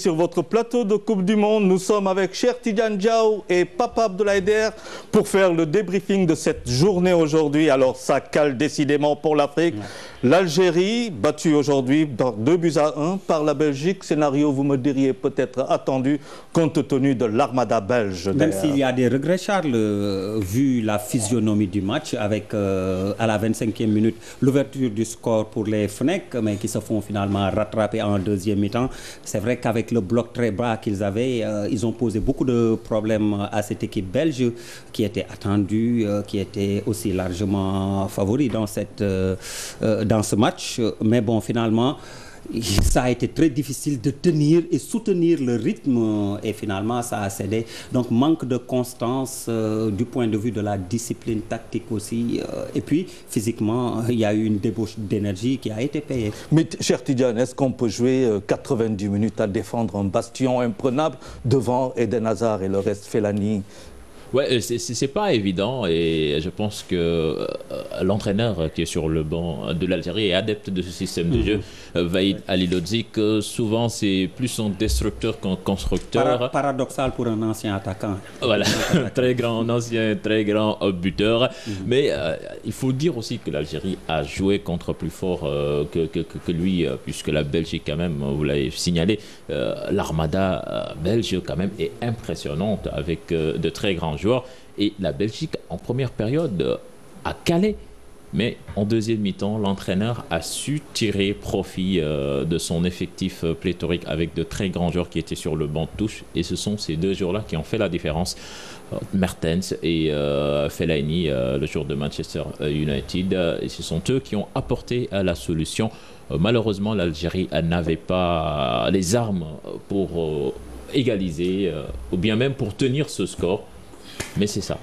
Sur votre plateau de Coupe du Monde, nous sommes avec Cheikh Tidiane Diaw et Papa Abdoulaye Der pour faire le débriefing de cette journée aujourd'hui. Alors ça cale décidément pour l'Afrique. L'Algérie, battue aujourd'hui par 2-1 par la Belgique. Scénario, vous me diriez peut-être attendu compte tenu de l'armada belge. Même s'il y a des regrets, Charles, vu la physionomie du match avec à la 25e minute l'ouverture du score pour les Fennecs, mais qui se font finalement rattraper en deuxième mi-temps. C'est vrai qu'avec le bloc très bas qu'ils avaient, ils ont posé beaucoup de problèmes à cette équipe belge qui était attendue, qui était aussi largement favori dans ce match. Mais bon, finalement, ça a été très difficile de tenir et soutenir le rythme et finalement ça a cédé. Donc manque de constance du point de vue de la discipline tactique aussi. Et puis physiquement, il y a eu une débauche d'énergie qui a été payée. Mais cher Tidiane, est-ce qu'on peut jouer 90 minutes à défendre un bastion imprenable devant Eden Hazard et le reste Fellaini? Ouais, c'est pas évident et je pense que l'entraîneur qui est sur le banc de l'Algérie est adepte de ce système de jeu. Vahid Halilhodžić, souvent c'est plus un destructeur qu'un constructeur. Paradoxal pour un ancien attaquant. Voilà, très grand ancien, très grand buteur. Mais il faut dire aussi que l'Algérie a joué contre plus fort que lui, puisque la Belgique quand même, vous l'avez signalé, l'armada belge quand même est impressionnante avec de très grands joueurs. Et la Belgique, en première période, a calé. Mais en deuxième mi-temps, l'entraîneur a su tirer profit de son effectif pléthorique avec de très grands joueurs qui étaient sur le banc de touche. Et ce sont ces deux joueurs-là qui ont fait la différence. Mertens et Fellaini, le joueur de Manchester United. Et ce sont eux qui ont apporté la solution. Malheureusement, l'Algérie n'avait pas les armes pour égaliser ou bien même pour tenir ce score. Mais c'est ça.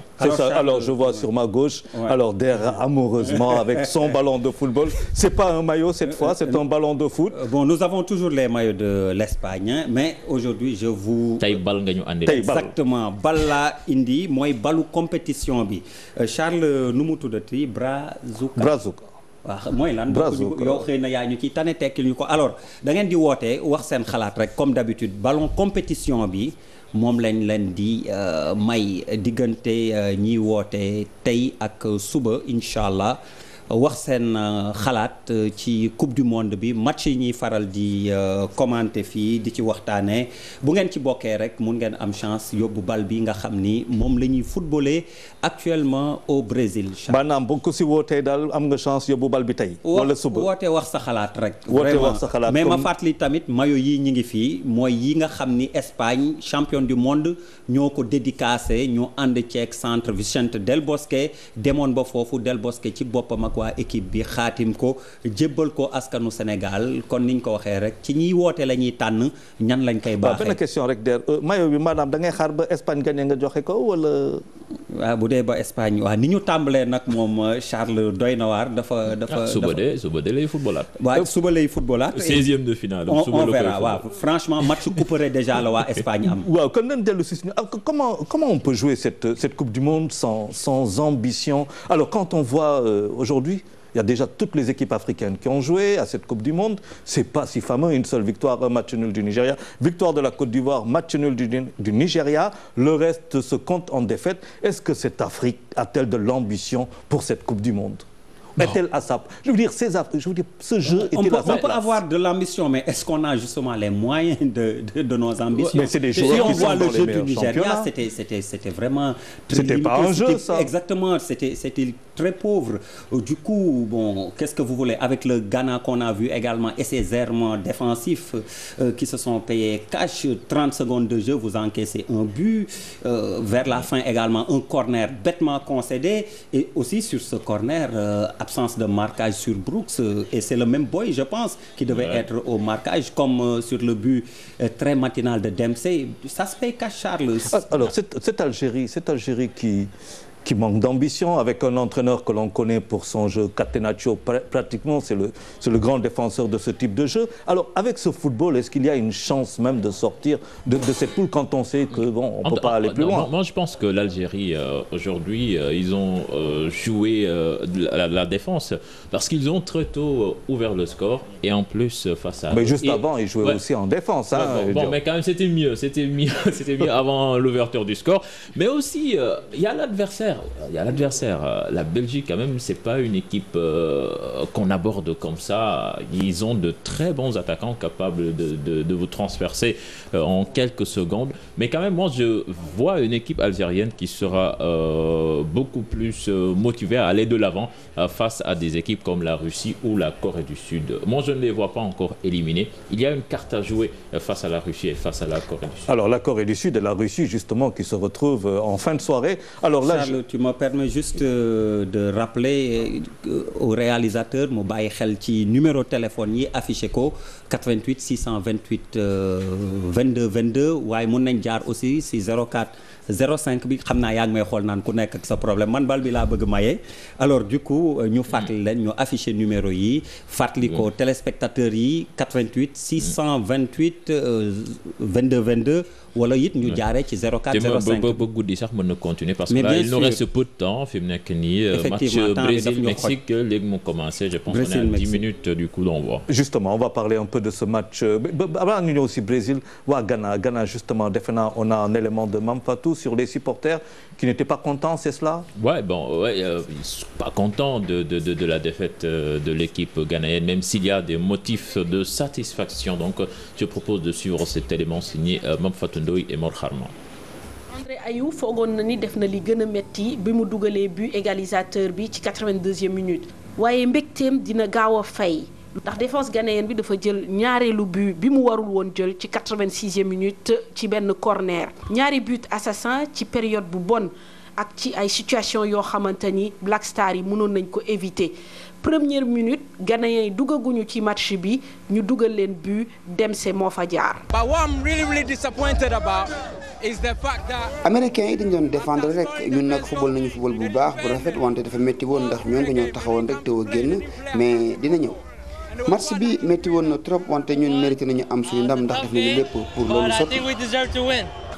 Alors je vois sur ma gauche, alors Der amoureusement avec son ballon de football. C'est pas un maillot cette fois, c'est un ballon de foot. Bon, nous avons toujours les maillots de l'Espagne, hein, mais aujourd'hui je vous... Exactement. Balla indi, moi balu compétition bi. Charles nu mu tuddati Brazuca. waaw mooy lan yow xëy na yaa ñu ci tane tekkil ñu ko alors da ngeen di woote wax seen xalaat rek comme d'habitude ballon compétition bi moom lañ leen di may diggante ñiy woote tey ak suba incha allah wax seen xalaat ci coupe du monde bi match yi ñuy faral di commenter fii di ci waxtaanee bu ngeen ci bokkee rek mun ngeen am chance yóbbu bal bi nga xam ni moom la ñuy footballé actuellement au Brésil. maanaam bu ko si wootee daal am nga chance yóbbu bal bi tey. wala suba woote wax sa xalaat rek. woote wax sa xalaat mais ma fàttali tamit maillot yi ñu ngi fii mooy yi nga xam ni Espagne champion du monde ñoo ko dédicacé ñu ànd ceeg centre Vicente Del Bosque demoon ba foofu Del Bosque ci boppam ak waa équipe bi xaatim ko jébbal ko askanu Sénégal kon niñ ko waxee rek ci ñiy woote la ñuy tànn ñan lañ koy baaxee. benn question rek Der maillot bi maanaam da ngay xaar ba Espagne gagné nga joxe ko wala. waaw bu dee ba Espagne waaw ni ñu tàmbalee nag moom Charles doy na waar dafa. suba de lay footballaat. waaw suba lay footballaat. 16e de finale. on verra waaw franchement match couperé déjà la waa Espagne am. waaw kon nañ dellu si comment on peut jouer cette coupe du monde sans ambition. Alors quand on voit aujourd'hui il y a déjà toutes les équipes africaines qui ont joué à cette Coupe du Monde. C'est pas si fameux, une seule victoire, un match nul du Nigeria. Victoire de la Côte d'Ivoire, match nul du Nigeria. Le reste se compte en défaite. Est-ce que cette Afrique a-t-elle de l'ambition pour cette Coupe du Monde? Est-elle à sa... Je veux dire, ce jeu était à sa place. On peut avoir de l'ambition, mais est-ce qu'on a justement les moyens de nos ambitions? Mais c'est des joueurs qui sont dans les meilleurs championnats. C'était vraiment... C'était pas un jeu, ça. Exactement, c'était très pauvre. Du coup, bon, qu'est-ce que vous voulez? Avec le Ghana qu'on a vu également et ses errements défensifs qui se sont payés cash, 30 secondes de jeu, vous encaissez un but. Vers la fin également, un corner bêtement concédé. Et aussi sur ce corner... absence de marquage sur Brooks et c'est le même Boy je pense qui devait être au marquage comme sur le but très matinal de Dempsey. Ça se paye cash, Charles. Alors cette Algérie qui manque d'ambition, avec un entraîneur que l'on connaît pour son jeu catenaccio, pratiquement c'est le grand défenseur de ce type de jeu. Alors avec ce football, est-ce qu'il y a une chance même de sortir de cette poule quand on sait que bon, on ne peut pas aller plus loin? Moi je pense que l'Algérie aujourd'hui, ils ont joué la défense parce qu'ils ont très tôt ouvert le score et en plus face à... Mais juste avant, ils jouaient aussi en défense. Bon, mais quand même c'était mieux avant l'ouverture du score. Mais aussi, il y a l'adversaire. La Belgique, quand même, c'est pas une équipe qu'on aborde comme ça. Ils ont de très bons attaquants capables de vous transpercer en quelques secondes. Mais quand même, moi, je vois une équipe algérienne qui sera beaucoup plus motivée à aller de l'avant face à des équipes comme la Russie ou la Corée du Sud. Moi, je ne les vois pas encore éliminés. Il y a une carte à jouer face à la Russie et face à la Corée du Sud. Alors, la Corée du Sud et la Russie, justement, qui se retrouvent en fin de soirée. Alors là, Charles, tu me permets juste de rappeler au réalisateur mu bàyyi xel ci numéro téléphone yi affiché ko 88 628 22 22 waaye mun nañ jaar aussi si 04 05 bi xam naa yaa ngi may xool naan ku nekk ak sa problème man bal bi laa bëgg maye. Alors du coup ñu fàttali leen ñu affiché numéro yi fàttali ko téléspectateurs yi 88 628 22 22 wala it ñu jaaree ci 04 05 ba guddi sax mën na continuer parce que là il nous reste peu de temps fi mu nekk nii match Brésil-Mexique léegi mu commencé je pense qu'on est à 10 minutes du coup d'envoi. Justement on va parler un peu de ce match avant ñu ñëw aussi Brésil waa Ghana justement defe naa on a un élément de Mamphatou sur les supporters qui n'étaient pas contents, c'est cela? Ouais, bon, ouais, ils ne sont pas contents de la défaite de l'équipe ghanéenne, même s'il y a des motifs de satisfaction. Donc, je propose de suivre cet élément signé Mamphatou Ndoye et Mor Harma. André Ayew foogoon na ni def na li gën a metti bi mu dugalee but égalisateur bi ci 82e minute waaye mbégteem dina gaaw a fay ndax défense ghanéenne bi dafa jël ñaareelu but bi mu warul woon jël ci 86e minute ci benn corner ñaari but assassin ci période bu bon ak ci ay situation yoo xamante ni Black Star yi mënoon nañ ko éviter. Première minute Ghanéens yi duggaguñu ci match bi ñu dugal leen but Dempsey moo fa jaar. But what I'm really disappointed about is the fact that américains yi dañ doon défendre rek ñun nag football nañu football bu baax bu rafet wante dafa métti woon ndax ñoom dañoo taxawoon rek te a génn mais dina ñëw match bi métti woon na trop wante ñun mérité nañu am suñu ndam ndax def nañu lépp pour loolu sotti.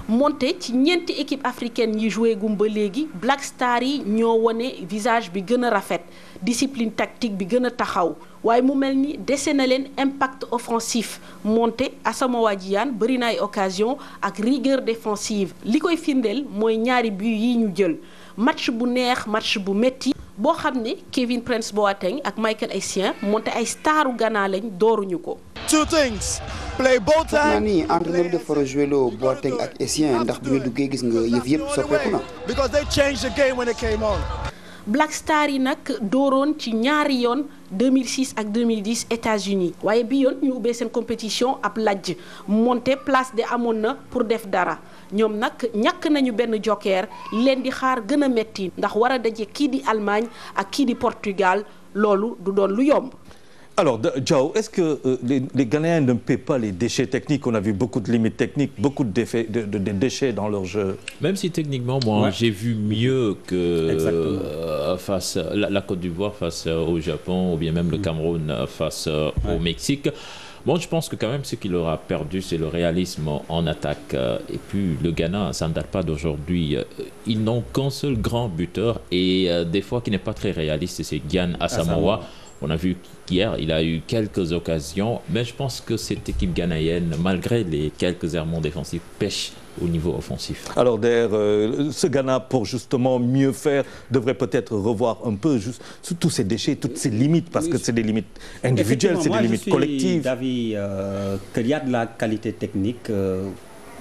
monte ci ñeenti équipe africaine yi joué gum ba léegi Black Star yi ñoo wone visage bi gën a rafet discipline tactique bi gën a taxaw waaye mu mel ni dese na leen impact offensif monte Asamoah Gyan bëri na ay occasion ak rigueur défensive li koy firndeel mooy ñaari but yi ñu jël match bu neex match bu metti boo xam ne Kevin Prince Boateng ak Michael Essien monte ay staru Ghana lañ dooruñu ko. two things play both foog naa ni entraîneur bi dafa war a joué loo Boateng ak Essien ndax bu ñu duggee gis nga yëpp soppeeku na. because they changed the game when it came on. Black Star yi nag dooroon ci ñaari yoon 2006 ak 2010 États-Unis waaye bi yoon ñu ubbee seen compétition ab lajj monté place de amoon na pour def dara ñoom nag ñàkk nañu benn joker leen di xaar gën a metti ndax war a daje kii di Allemagne ak kii di Portugal loolu du doon lu yomb. Alors, Diao, est-ce que les Ghanéens ne paient pas les déchets techniques? On a vu beaucoup de limites techniques, beaucoup de déchets dans leur jeu. Même si techniquement, moi, j'ai vu mieux que face la Côte d'Ivoire face au Japon ou bien même le Cameroun face au Mexique. Bon, je pense que quand même ce qu'il aura perdu, c'est le réalisme en attaque. Et puis le Ghana, ça ne date pas d'aujourd'hui. Ils n'ont qu'un seul grand buteur et des fois qui n'est pas très réaliste, c'est Gyan Asamoah. On a vu qu'hier, il a eu quelques occasions, mais je pense que cette équipe ghanéenne, malgré les quelques errements défensifs, pêche au niveau offensif. Alors d'ailleurs, ce Ghana, pour justement mieux faire, devrait peut-être revoir un peu juste tous ces déchets, toutes ces limites, parce que c'est des limites individuelles, c'est des limites collectives. Moi, je suis d'avis qu'il y a de la qualité technique.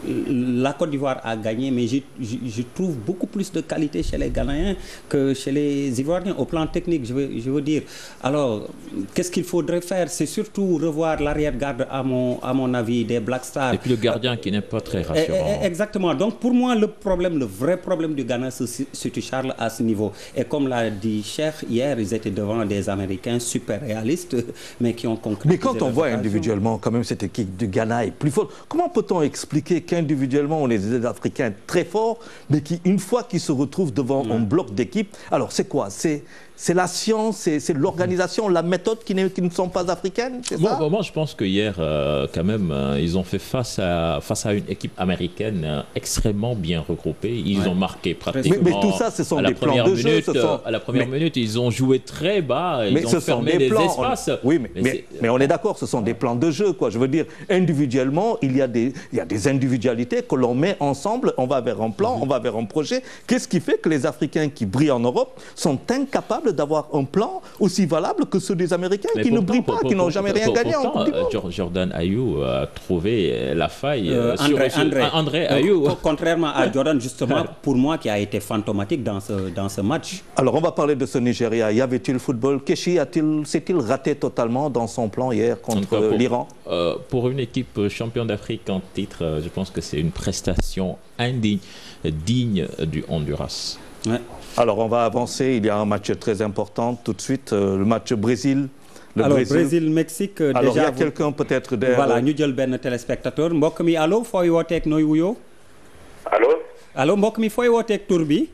La Côte d'Ivoire a gagné, mais je trouve beaucoup plus de qualité chez les Ghanéens que chez les Ivoiriens au plan technique, je veux dire. Alors, qu'est-ce qu'il faudrait faire? C'est surtout revoir l'arrière-garde, à mon avis, des Black Stars. Et puis le gardien qui n'est pas très rassurant. Exactement. Donc, pour moi, le vrai problème du Ghana se situe, Charles, à ce niveau. Et comme l'a dit Cheikh, hier, ils étaient devant des Américains super réalistes, mais qui ont concrétisé. Mais quand on voit individuellement, quand même, cette équipe du Ghana est plus forte. Comment peut-on expliquer qu'individuellement, on est des Africains très forts, mais qui, une fois qu'ils se retrouvent devant un bloc d'équipe, alors c'est quoi? C'est la science, c'est l'organisation, la méthode qui ne sont pas africaines, c'est ça? Moi, je pense que hier, quand même, ils ont fait face à une équipe américaine extrêmement bien regroupée. Ils ont marqué pratiquement. Mais tout ça, ce sont des plans de jeu. À la première minute, ils ont joué très bas, ils ont fermé les espaces. Oui, mais on est d'accord, ce sont des plans de jeu, quoi. Je veux dire, individuellement, il y a des individualités que l'on met ensemble, on va vers un plan, on va vers un projet. Qu'est-ce qui fait que les Africains qui brillent en Europe sont incapables d'avoir un plan aussi valable que ceux des Américains qui ne brillent pas, qui n'ont jamais rien gagné en Coupe du Monde. Jordan Ayew a trouvé la faille André Ayew. Contrairement à Jordan, justement, pour moi, qui a été fantomatique dans ce match. Alors, on va parler de ce Nigeria. Y avait-il football? Keshi s'est-il raté totalement dans son plan hier contre l'Iran? Pour une équipe championne d'Afrique en titre, je pense que c'est une prestation digne du Honduras. Ouais. Alors, on va avancer. Il y a un match très important tout de suite, le match Brésil. Brésil-Mexique. Alors, déjà, il y a quelqu'un peut-être derrière. Voilà, ñu jël benn téléspectateur mbokk mi allo fooy wooteeg nooy wuyoo. allo mbokk mi fooy wooteeg tur bi.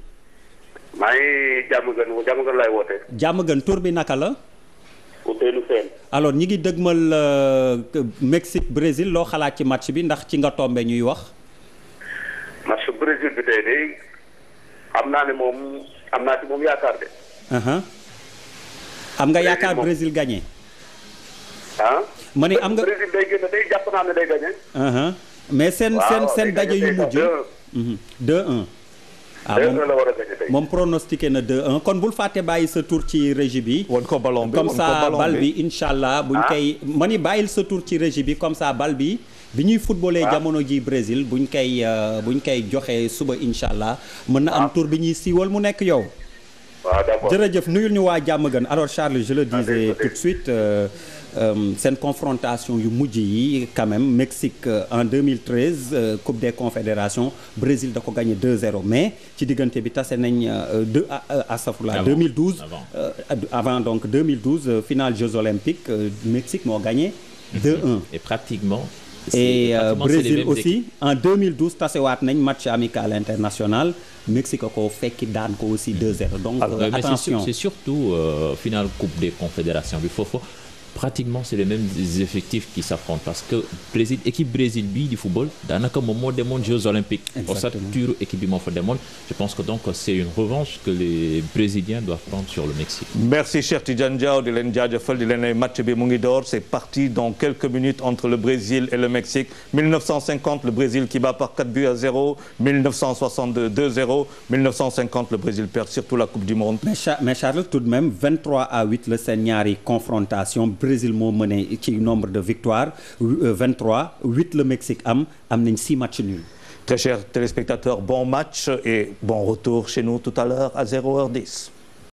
maa ngi Diamaguène laay wootee. Diamaguène tur bi naka la. Ousseynou Sène. alors ñi ngi dëgmal Mexique Brésil loo xalaat ci match bi ndax ci nga tombé ñuy wax. match Brésil bi tey de am naa ci moom yaakaar de. am nga yaakaar Brésil gagné. ma ne am nga Brésil day génn day jàpp naa ne day gagné. mais seen daje yu mujj. 2-1. la war a gagné tey. moom pronostiqué na 2-1 kon bul fàtte bàyyi sa tour ci régie bi. won ko ballon bi comme ça bal bi incha allah buñ koy. ma ni bàyyil sa tour ci régie bi comme ça bal bi. bi ñuy footballé jamono ji Brésil buñ koy joxe suba incha allah mën na am tour bi ñuy siiwal mu nekk yow. d'accord jërëjëf nuyul ñu waa Diamaguène alors Charles je le disais tout de suite seen confrontation yu mujj yi quand même Mexique en 2013 Coupe des Confédérations Brésil da ko gagné 2-0 mais ci diggante bi tase nañ 2012 avant donc 2012 finale Jeux Olympiques Mexique moo gagné 2-1 et pratiquement et Brésil aussi en 2012 tasewaat nañ match amical international Mexique ko fekki daan ko aussi 2-0 donc attention c'est surtout finale Coupe des Confédérations bi foofu pratiquement c'est les mêmes effectifs qui s'affrontent parce que équipe Brésil bii di football daanaka moom moo demoon Jeux Olympiques. Ossature équipe bi moo fa demoon je pense que donc c'est une revanche que les Brésiliens doivent prendre sur le Mexique. Merci Cheikh Tidiane Diaw di leen jaajëfal di leen match bi mu ngi door c'est parti dans quelques minutes entre le Brésil et le Mexique 1950 le Brésil qui bat par 4-0 1962 2-0 1950 le Brésil perd surtout la Coupe du Monde. mais Charles tout de même 23-8 la seen ñaari confrontation. Brésil moo mené ci nombre de victoires 23 8 le Mexique am nañ 6 matchs nuls. Très chers téléspectateurs, bon match et bon retour chez nous tout à l'heure à 0h10.